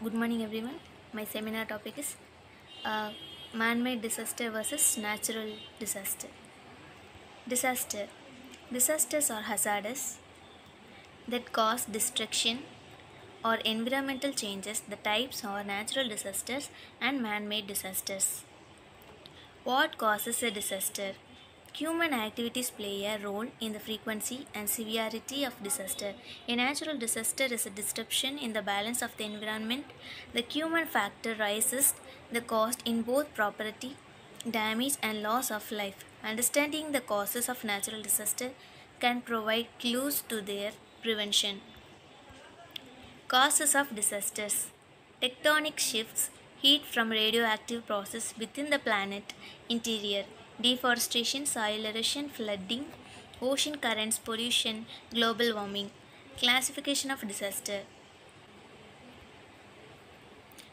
Good morning, everyone. My seminar topic is uh, man-made disaster versus natural disaster. Disaster. Disasters are hazardous that cause destruction or environmental changes. The types are natural disasters and man-made disasters. What causes a disaster? Human activities play a role in the frequency and severity of disaster. A natural disaster is a disruption in the balance of the environment. The human factor rises the cost in both property damage and loss of life. Understanding the causes of natural disaster can provide clues to their prevention. Causes of disasters. Tectonic shifts, heat from radioactive process within the planet interior, deforestation, soil erosion, flooding, ocean currents, pollution, global warming. Classification of disaster.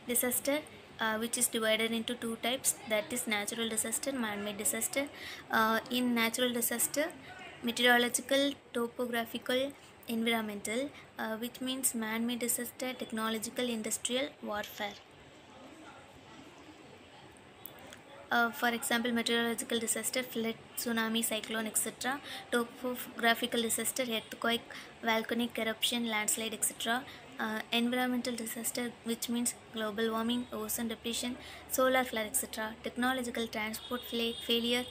Disaster, which is divided into two types, that is natural disaster, man-made disaster. In natural disaster, meteorological, topographical, environmental, which means man-made disaster, technological, industrial, warfare. For example, meteorological disaster, flood, tsunami, cyclone, etc. Topographical disaster, earthquake, volcanic eruption, landslide, etc. Environmental disaster, which means global warming, ozone depletion, solar flare, etc. Technological transport failure,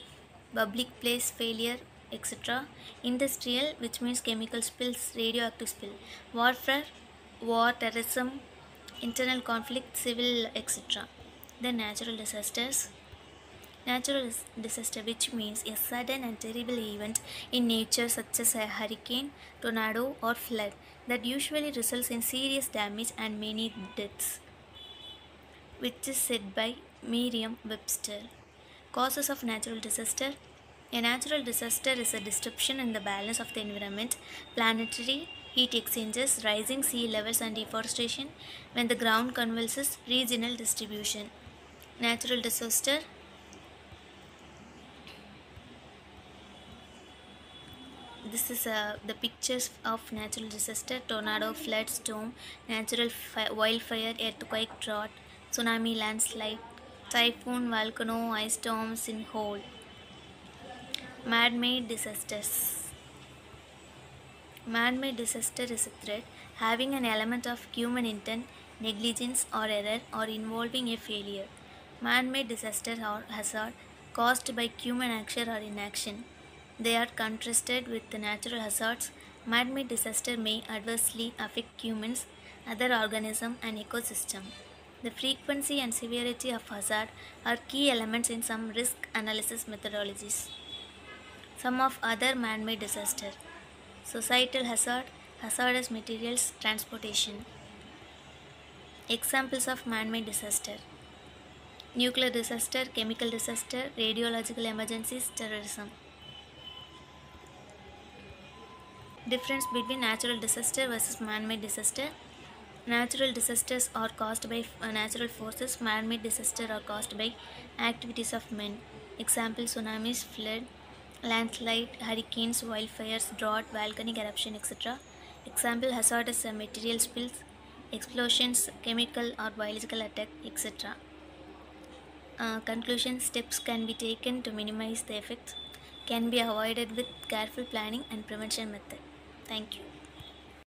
public place failure, etc. Industrial, which means chemical spills, radioactive spill. Warfare, war, terrorism, internal conflict, civil, etc. The natural disasters. Natural disaster, which means a sudden and terrible event in nature, such as a hurricane, tornado, or flood, that usually results in serious damage and many deaths, which is said by Merriam Webster. Causes of natural disaster. A natural disaster is a disruption in the balance of the environment, planetary heat exchanges, rising sea levels, and deforestation when the ground convulses regional distribution. Natural disaster. This is the pictures of natural disaster: tornado, flood, storm, natural wildfire, earthquake, drought, tsunami, landslide, typhoon, volcano, ice storms in whole. Man-made disasters. Man-made disaster is a threat having an element of human intent, negligence, or error, or involving a failure. Man-made disaster or hazard caused by human action or inaction. They are contrasted with the natural hazards. Man-made disaster may adversely affect humans, other organisms, and ecosystem. The frequency and severity of hazard are key elements in some risk analysis methodologies. Some of other man-made disaster. Societal hazard, hazardous materials, transportation. Examples of man-made disaster: nuclear disaster, chemical disaster, radiological emergencies, terrorism. Difference between natural disaster versus man-made disaster. Natural disasters are caused by natural forces. Man-made disasters are caused by activities of men. Example: tsunamis, flood, landslide, hurricanes, wildfires, drought, volcanic eruption, etc. Example: hazardous material spills, explosions, chemical or biological attack, etc. Conclusion: steps can be taken to minimize the effects, can be avoided with careful planning and prevention method. Thank you.